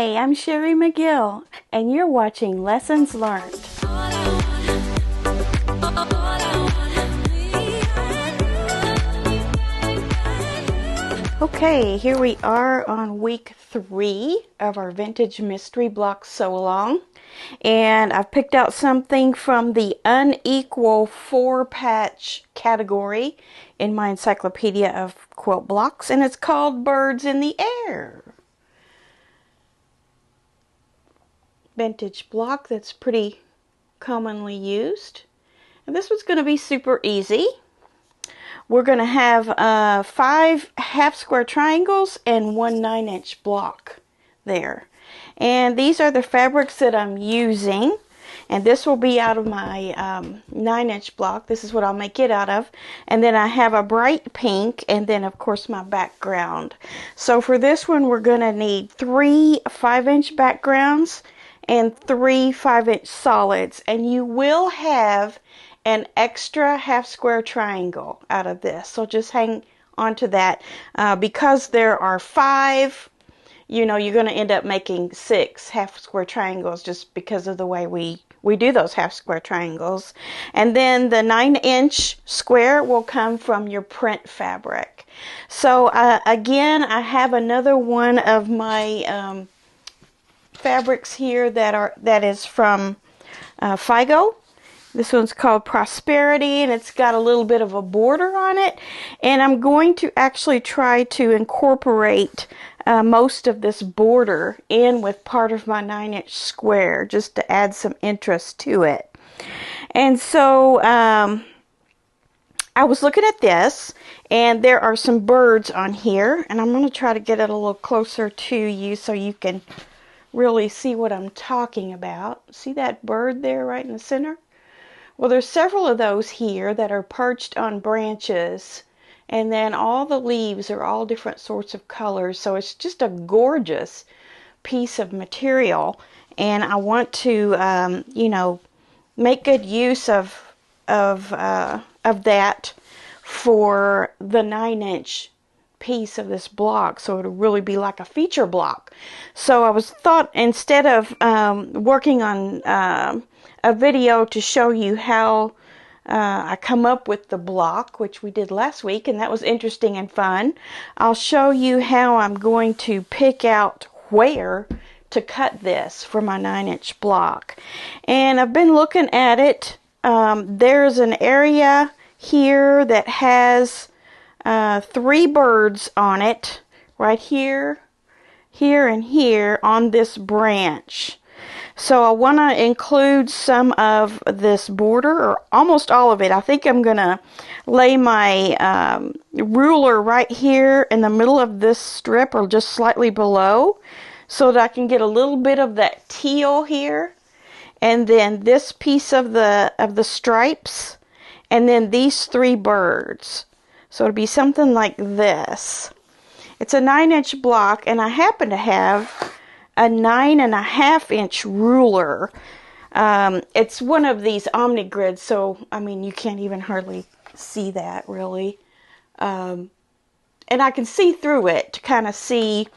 Hi, I'm Sherry McGill, and you're watching Lessons Learned. Okay, here we are on week 3 of our Vintage Mystery Block Sew-Along. And I've picked out something from the unequal 4-patch category in my encyclopedia of quilt blocks, and it's called Birds in the Air. Vintage block that's pretty commonly used. And this one's going to be super easy. We're going to have 5 half square triangles and 1 9-inch block there. And these are the fabrics that I'm using. And this will be out of my 9-inch block. This is what I'll make it out of. And then I have a bright pink and then of course my background. So for this one we're going to need 3 5-inch backgrounds and 3 5-inch solids. And you will have an extra half square triangle out of this. So just hang on to that. Because there are 5, you know, you're going to end up making 6 half square triangles just because of the way we do those half square triangles. And then the 9-inch square will come from your print fabric. So again, I have another one of my fabrics here that is from Figo. This one's called Prosperity, and it's got a little bit of a border on it. And I'm going to actually try to incorporate most of this border in with part of my 9-inch square just to add some interest to it. And so I was looking at this, and there are some birds on here, and I'm going to try to get it a little closer to you so you can really see what I'm talking about. See that bird there right in the center? Well, there's several of those here that are perched on branches, and then all the leaves are all different sorts of colors, so it's just a gorgeous piece of material. And I want to, you know, make good use of that for the 9-inch piece of this block, so it'll really be like a feature block. So I thought instead of working on a video to show you how I come up with the block, which we did last week, and that was interesting and fun, I'll show you how I'm going to pick out where to cut this for my 9-inch block. And I've been looking at it. There's an area here that has 3 birds on it, right here, here, and here on this branch. So I want to include some of this border, or almost all of it. I think I'm going to lay my ruler right here in the middle of this strip, or just slightly below, so that I can get a little bit of that teal here, and then this piece of the stripes, and then these 3 birds. So it'll be something like this. It's a 9-inch block, and I happen to have a 9.5-inch ruler. It's one of these omni grids, so I mean you can't even hardly see that really. And I can see through it to kind of see,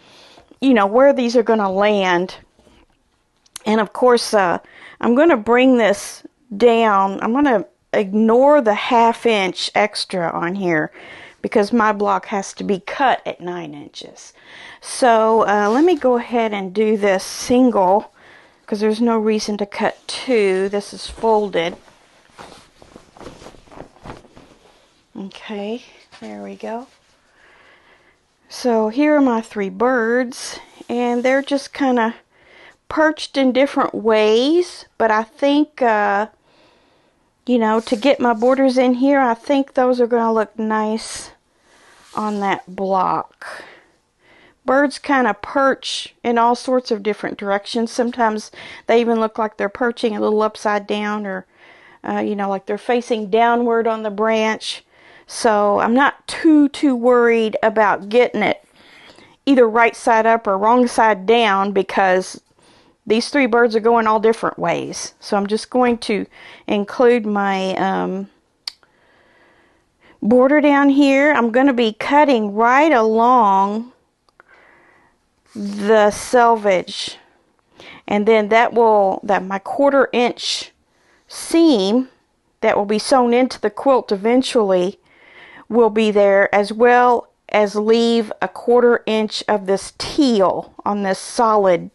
you know, where these are going to land. And of course, I'm going to bring this down. I'm going to ignore the 1/2 inch extra on here because my block has to be cut at 9 inches. So let me go ahead and do this single, because there's no reason to cut 2. This is folded. Okay, there we go. So here are my 3 birds, and they're just kind of perched in different ways, but I think you know, to get my borders in here, I think those are going to look nice on that block. Birds kind of perch in all sorts of different directions. Sometimes they even look like they're perching a little upside down, or you know, like they're facing downward on the branch. So I'm not too worried about getting it either right side up or wrong side down, because these 3 birds are going all different ways. So I'm just going to include my border down here. I'm going to be cutting right along the selvage, and then that my 1/4 inch seam that will be sewn into the quilt eventually will be there, as well as leave a 1/4 inch of this teal on this solid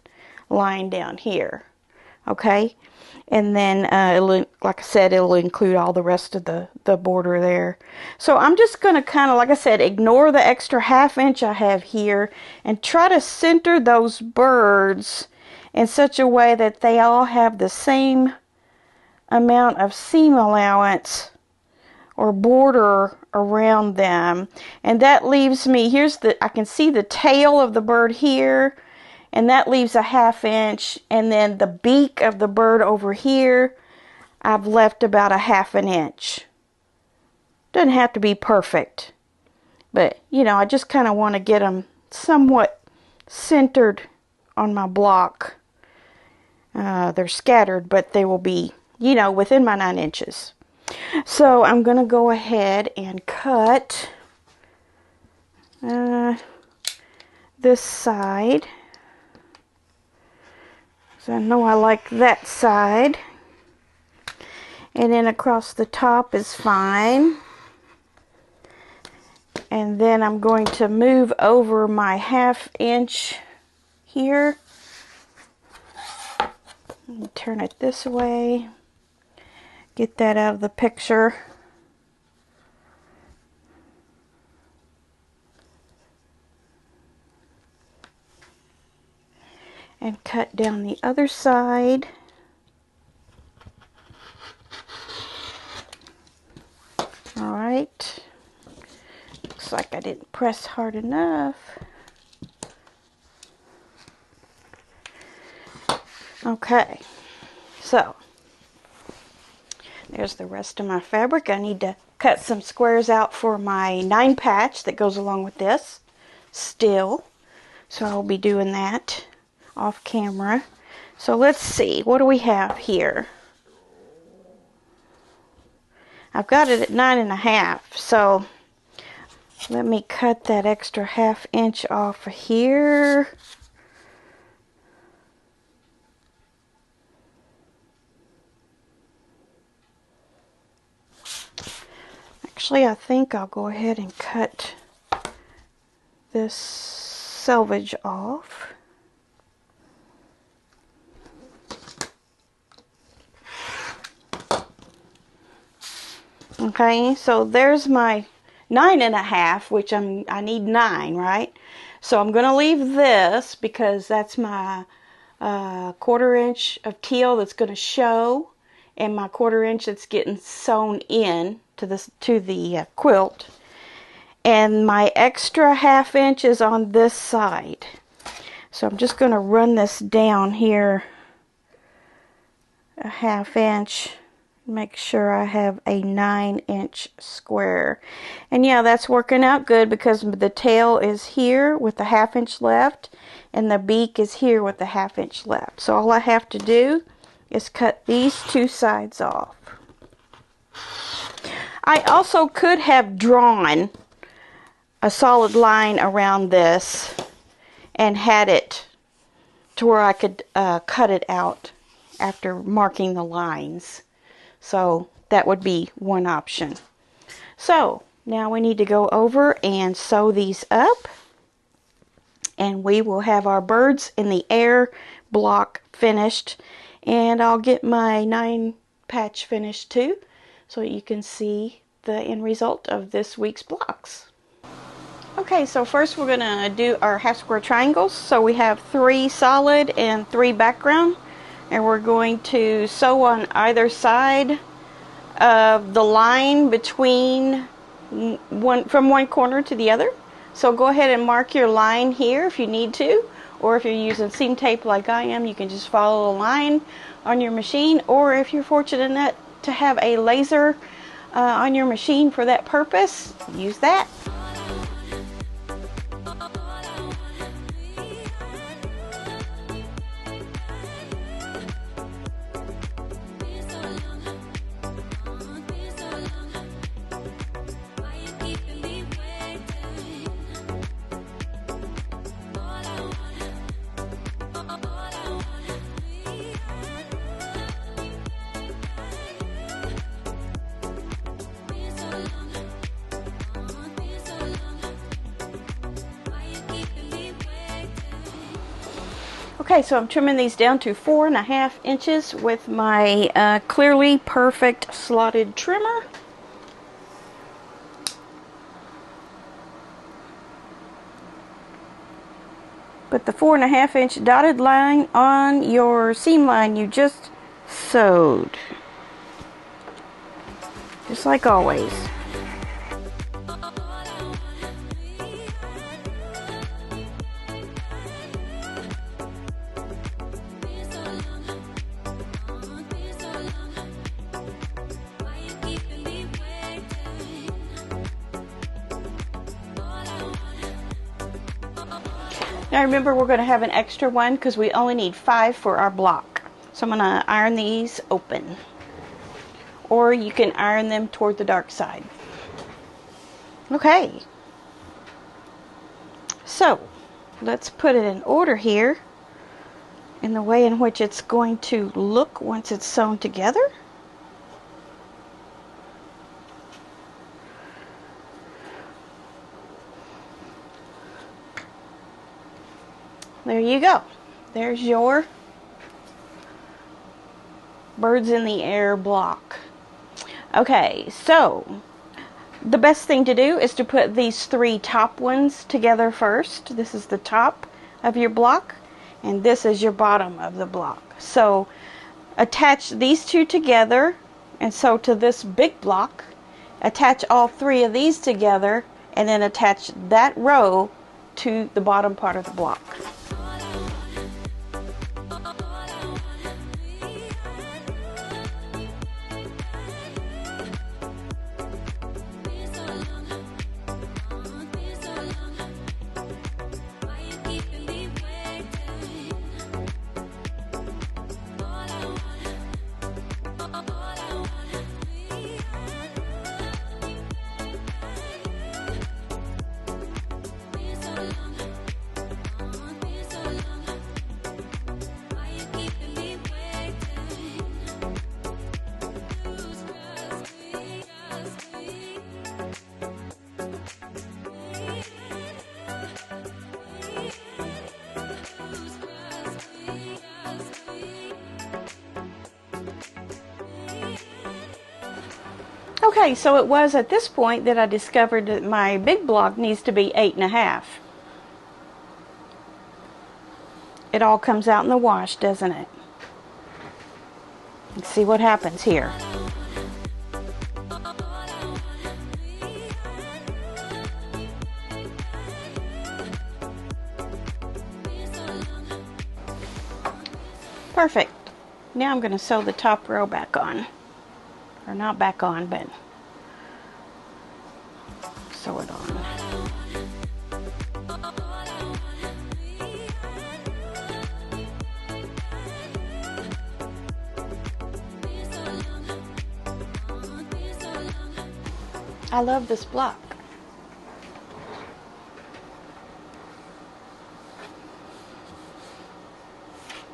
line down here. Okay, and then like I said, it'll include all the rest of the border there. So I'm just going to kind of, like I said, ignore the extra 1/2 inch I have here and try to center those birds in such a way that they all have the same amount of seam allowance or border around them. And that leaves me, I can see the tail of the bird here, and that leaves a 1/2 inch, and then the beak of the bird over here, I've left about a 1/2 inch. Doesn't have to be perfect, but you know, I just kind of want to get them somewhat centered on my block. They're scattered, but they will be, you know, within my 9 inches. So I'm going to go ahead and cut this side. So I know I like that side. And then across the top is fine. And then I'm going to move over my 1/2 inch here. Turn it this way. Get that out of the picture. And cut down the other side. Alright. Looks like I didn't press hard enough. Okay. So, there's the rest of my fabric. I need to cut some squares out for my 9 patch that goes along with this still. So I'll be doing that off camera. So let's see, what do we have here? I've got it at 9.5, so let me cut that extra 1/2 inch off of here. Actually, I think I'll go ahead and cut this selvage off. Okay, so there's my 9.5, which I need 9, right? So I'm going to leave this because that's my 1/4 inch of teal that's going to show, and my 1/4 inch that's getting sewn in to the quilt, and my extra 1/2 inch is on this side. So I'm just going to run this down here a 1/2 inch. Make sure I have a 9-inch square. And yeah, that's working out good because the tail is here with the 1/2 inch left, and the beak is here with the 1/2 inch left. So all I have to do is cut these 2 sides off. I also could have drawn a solid line around this and had it to where I could cut it out after marking the lines. So that would be one option. So now we need to go over and sew these up, and we will have our birds in the air block finished, and I'll get my 9 patch finished too, so you can see the end result of this week's blocks. Okay, so first we're going to do our half square triangles. So we have 3 solid and 3 background, and we're going to sew on either side of the line between from one corner to the other. So go ahead and mark your line here if you need to, or if you're using seam tape like I am, you can just follow the line on your machine, or if you're fortunate enough to have a laser on your machine for that purpose, use that. Okay, so I'm trimming these down to 4.5 inches with my Clearly Perfect slotted trimmer. Put the 4.5 inch dotted line on your seam line you just sewed. Just like always. Now remember, we're going to have an extra one because we only need 5 for our block. So I'm going to iron these open. Or you can iron them toward the dark side. Okay. So, let's put it in order here in the way in which it's going to look once it's sewn together. There you go. There's your birds in the air block. Okay, so the best thing to do is to put these 3 top ones together first. This is the top of your block, and this is your bottom of the block. So attach these 2 together, and sew to this big block. Attach all 3 of these together, and then attach that row to the bottom part of the block. Okay, so it was at this point that I discovered that my big block needs to be 8.5. It all comes out in the wash, doesn't it? Let's see what happens here. Perfect. Now I'm going to sew the top row back on. Or not back on, but sew it on. I love this block.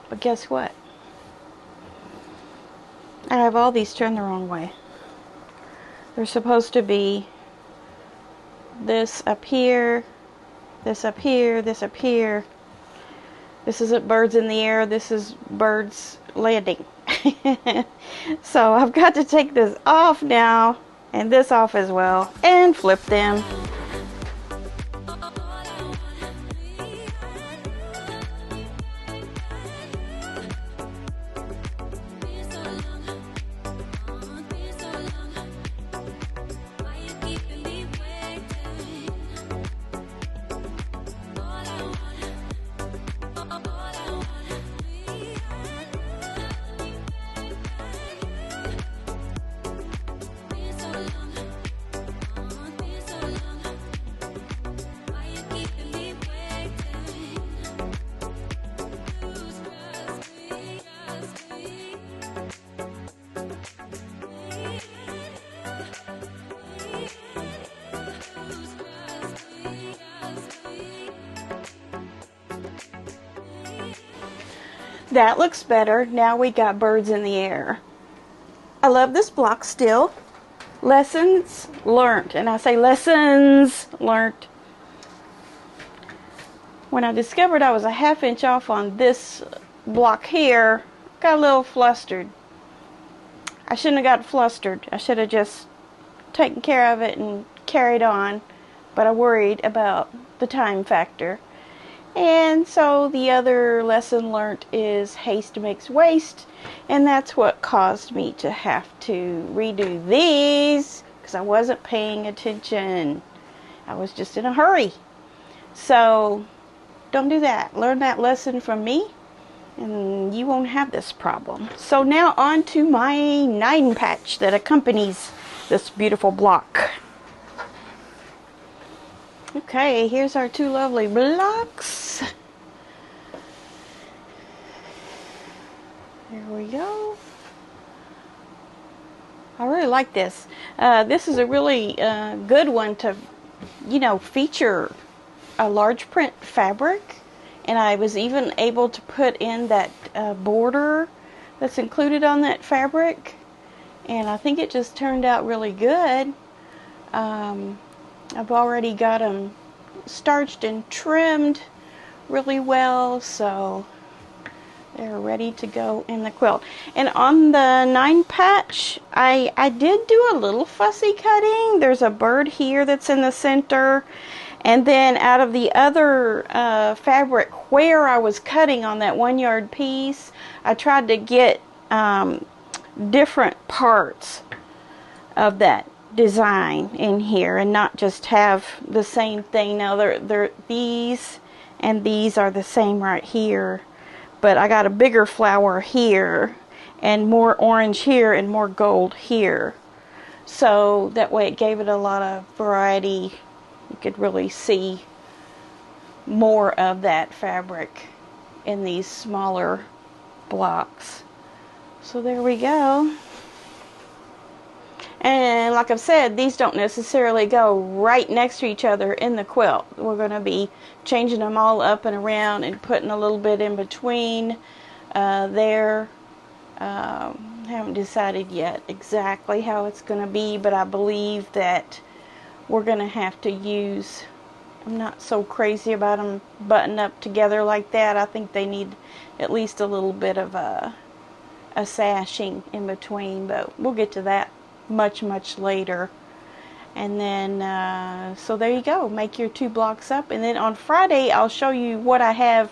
But guess what? I have all these turned the wrong way. They're supposed to be this up here, this up here, this up here. This isn't birds in the air, this is birds landing. So I've got to take this off now, and this off as well, and flip them. That looks better. Now we got birds in the air. I love this block still. Lessons learned. And I say lessons learned. when I discovered I was a 1/2 inch off on this block here, got a little flustered. I shouldn't have got flustered. I should have just taken care of it and carried on, but I worried about the time factor. And so the other lesson learned is haste makes waste, and that's what caused me to have to redo these because I wasn't paying attention. I was just in a hurry. So don't do that. Learn that lesson from me and you won't have this problem. So now on to my 9 patch that accompanies this beautiful block. Okay, here's our 2 lovely blocks. There we go. I really like this. This is a really good one to, feature a large print fabric. And I was even able to put in that border that's included on that fabric. And I think it just turned out really good. I've already got them starched and trimmed really well, so they're ready to go in the quilt. And on the 9 patch, I did do a little fussy cutting. There's a bird here that's in the center. And then out of the other fabric where I was cutting on that 1 yard piece, I tried to get different parts of that design in here and not just have the same thing. Now these and these are the same right here, but I got a bigger flower here and more orange here and more gold here, so that way it gave it a lot of variety. You could really see more of that fabric in these smaller blocks. So there we go. And like I've said, these don't necessarily go right next to each other in the quilt. We're going to be changing them all up and around and putting a little bit in between there. Haven't decided yet exactly how it's going to be, but I believe that we're going to have to use, I'm not so crazy about them buttoned up together like that. I think they need at least a little bit of a sashing in between, but we'll get to that much later. And then so there you go, make your 2 blocks up, and then on Friday I'll show you what I have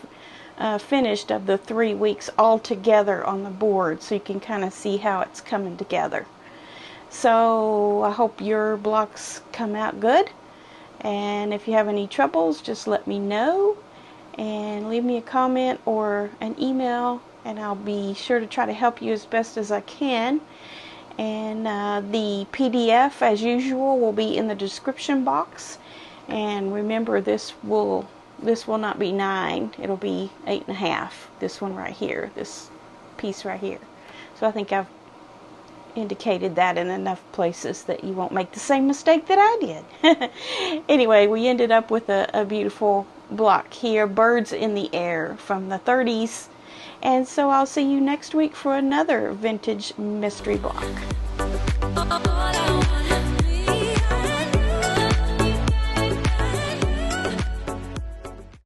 finished of the 3 weeks all together on the board, so you can kind of see how it's coming together. So I hope your blocks come out good, and if you have any troubles, just let me know and leave me a comment or an email, and I'll be sure to try to help you as best as I can. And the PDF, as usual, will be in the description box. And remember, this will not be 9, it'll be 8.5. This one right here, this piece right here. So I think I've indicated that in enough places that you won't make the same mistake that I did. Anyway, we ended up with a beautiful block here, birds in the air from the 30s. And so I'll see you next week for another vintage mystery block.